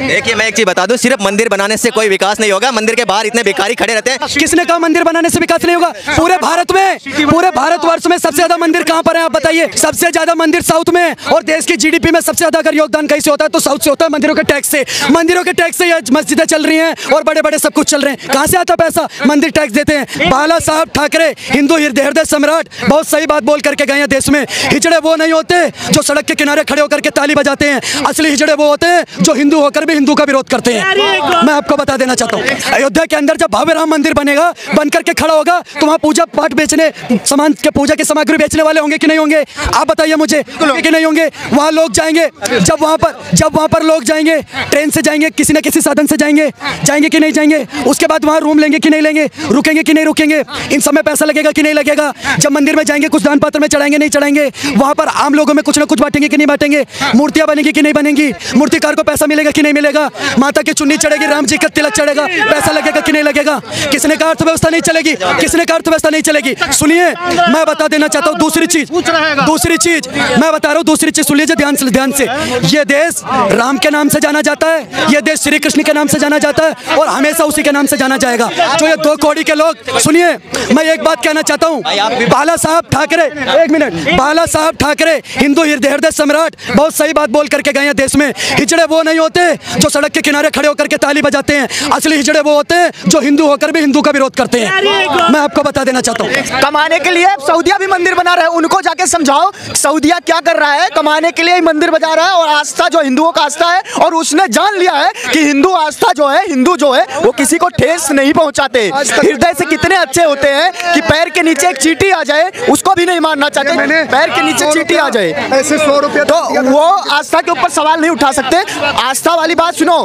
देखिए मैं एक चीज बता दूं, सिर्फ मंदिर बनाने से कोई विकास नहीं होगा। मंदिर के बाहर इतने भिखारी खड़े रहते हैं। किसने कहा मंदिर बनाने से विकास नहीं होगा? पूरे भारतवर्ष में सबसे ज्यादा मंदिर कहाँ पर है आप बताइए? सबसे ज्यादा मंदिर साउथ में, और देश की जीडीपी में सबसे ज्यादा अगर योगदान कहीं से होता है तो साउथ से होता है, मंदिरों के टैक्स से। मंदिरों के टैक्स से ये मस्जिदें चल रही हैं और बड़े बड़े सब कुछ चल रहे हैं। कहाँ से आता पैसा? मंदिर टैक्स देते हैं। बाला साहब ठाकरे हिंदू हृदय सम्राट बहुत सही बात बोल करके गए हैं देश में। हिजड़े वो नहीं होते जो सड़क के किनारे खड़े होकर के ताली बजाते हैं। असली हिजड़े वो होते हैं जो हिंदू होकर भी हिंदू का विरोध करते हैं। मैं आपको बता देना चाहता हूँ, अयोध्या के अंदर जब भव्य राम मंदिर बनेगा, बन करके खड़ा होगा, तो वहाँ पूजा पाठ बेचने, सामान के पूजा की सामग्री बेचने वाले होंगे कि नहीं होंगे? आप बताइए मुझे कि नहीं होंगे? वहाँ लोग जाएंगे, जब वहाँ पर लोग जाएंगे, ट्रेन से जाएंगे, किसी न किसी साधन से जाएंगे कि नहीं जाएंगे? उसके बाद वहाँ रूम लेंगे कि नहीं लेंगे? रुकेंगे कि नहीं रुकेंगे? इन सब में पैसा लगेगा कि नहीं लगेगा? जब मंदिर में जाएंगे कुछ दान पात्र में चढ़ाएंगे नहीं चढ़ाएंगे? वहाँ पर आम लोगों में कुछ ना कुछ बांटेंगे कि नहीं बांटेंगे? मूर्तियाँ बनेंगी कि नहीं बनेंगी? मूर्तिकार को पैसा मिलेगा कि नहीं मिलेगा? माता की चुन्नी चढ़ेगी, राम जी का तिलक चढ़ेगा, पैसा लगेगा कि नहीं लगेगा? किसने कहा अर्थव्यवस्था नहीं चलेगी? किसने कहा अर्थव्यवस्था नहीं चलेगी? सुनिए, मैं बता देना चाहता हूँ दूसरी चीज मैं बता रहा हूँ, दूसरी चीज सुन लीजिए ध्यान से। ये देश राम के नाम से जाना जाता है, ये देश श्री कृष्ण के नाम से जाना जाता है और हमेशा उसी के नाम से जाना जाएगा। जो ये दो कौड़ी के लोग, सुनिए मैं एक बात कहना चाहता हूँ, बाला साहब ठाकरे, एक मिनट, बाला साहब ठाकरे हिंदू हृदय सम्राट बहुत सही बात बोल करके गए हैं देश में। हिजड़े वो नहीं होते जो सड़क के किनारे खड़े होकर के ताली बजाते हैं। असली हिजड़े वो होते हैं जो हिंदू होकर भी हिंदू का विरोध करते हैं। मैं आपको बता देना चाहता हूँ। कमाने के लिए सऊदिया भी मंदिर बना रहा है, उनको जाके समझाओ सऊदिया क्या कर रहा है। कमाने के लिए ही मंदिर बजा रहा है और आस्था जो हिंदुओं का आस्था है, और उसने जान लिया है कि हिंदू आस्था जो है, हिंदू जो है वो किसी को ठेस नहीं पहुंचाते। हृदय से कितने अच्छे होते हैं कि पैर के नीचे एक चींटी आ जाए उसको भी नहीं मारना चाहते। पैर के नीचे चींटी आ जाए ऐसे 100 रुपये तो वो आस्था के ऊपर सवाल नहीं उठा सकते। आस्था वाली बात सुनो,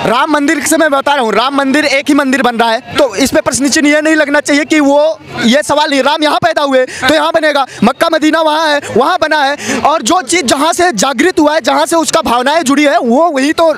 राम मंदिर से मैं बता रहा हूँ, राम मंदिर एक ही मंदिर बन रहा है, तो इस पे प्रश्न चिन्ह ये नहीं लगना चाहिए कि वो ये सवाल नहीं, राम यहाँ पैदा हुए तो यहाँ बनेगा, मक्का मदीना वहाँ है, वहाँ बना है, और जो चीज जहाँ से जागृत हुआ है, जहाँ से उसका भावनाएं जुड़ी है, वो वही तो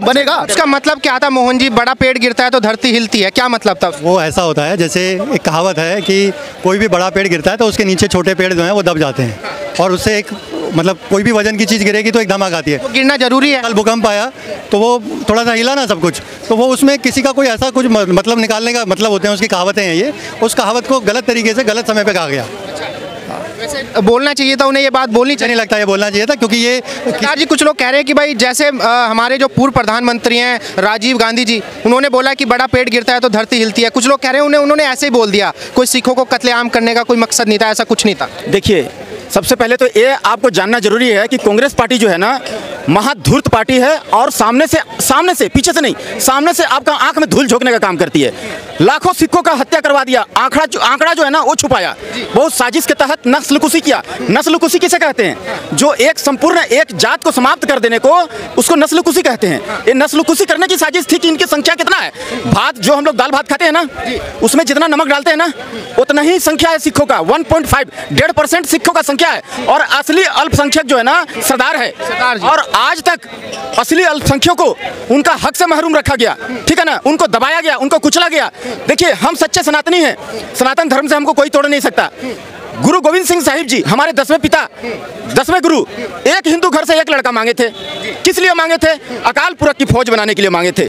बनेगा। उसका मतलब क्या था मोहन जी? बड़ा पेड़ गिरता है तो धरती हिलती है, क्या मतलब था? वो ऐसा होता है जैसे एक कहावत है कि कोई भी बड़ा पेड़ गिरता है तो उसके नीचे छोटे पेड़ जो हैं वो दब जाते हैं, और उससे एक मतलब कोई भी वजन की चीज़ गिरेगी तो एक धमाक आती है। तो गिरना जरूरी है। कल भूकंप आया तो वो थोड़ा सा हिला ना सब कुछ, तो वो उसमें किसी का कोई ऐसा कुछ मतलब निकालने का मतलब होते हैं, उसकी कहावतें हैं ये। उस कहावत को गलत तरीके से गलत समय पे कहा गया। वैसे बोलना चाहिए था उन्हें, ये बात बोलनी चाहिए। नहीं लगता ये बोलना चाहिए था, क्योंकि ये जी कुछ लोग कह रहे हैं कि भाई जैसे हमारे जो पूर्व प्रधानमंत्री हैं राजीव गांधी जी, उन्होंने बोला कि बड़ा पेड़ गिरता है तो धरती हिलती है। कुछ लोग कह रहे हैं उन्होंने ऐसे ही बोल दिया, कोई सिखों को कत्लेआम करने का कोई मकसद नहीं था, ऐसा कुछ नहीं था। देखिए सबसे पहले तो ये आपको जानना जरूरी है कि कांग्रेस पार्टी जो है ना महाधूर्त पार्टी है, और सामने से पीछे से नहीं, सामने से आपका आंख में धूल झोंकने का काम करती है। लाखों सिखों का हत्या करवा दिया, आंकड़ा जो है ना वो छुपाया, बहुत साजिश के तहत नस्लकुशी किया। नस्लकुशी किसे कहते हैं? जो एक संपूर्ण एक जात को समाप्त कर देने को, उसको नस्लकुशी कहते हैं। ये नस्लकुशी करने की साजिश थी कि इनकी संख्या कितना है, भात जो हम लोग दाल भात खाते हैं ना, उसमें जितना नमक डालते हैं ना उतना ही संख्या है सिखों का, 1.5% सिखों का संख्या है, और असली अल्पसंख्यक जो है ना सरदार है। और आज तक असली अल्पसंख्यकों को उनका हक से महरूम रखा गया, ठीक है ना, उनको दबाया गया, उनको कुचला गया। देखिए हम सच्चे सनातनी हैं, सनातन धर्म से हमको कोई तोड़ नहीं सकता। गुरु गोविंद सिंह साहिब जी हमारे 10वें पिता, 10वें गुरु, एक हिंदू घर से एक लड़का मांगे थे। किस लिए मांगे थे? अकाल पुरख की फौज बनाने के लिए मांगे थे।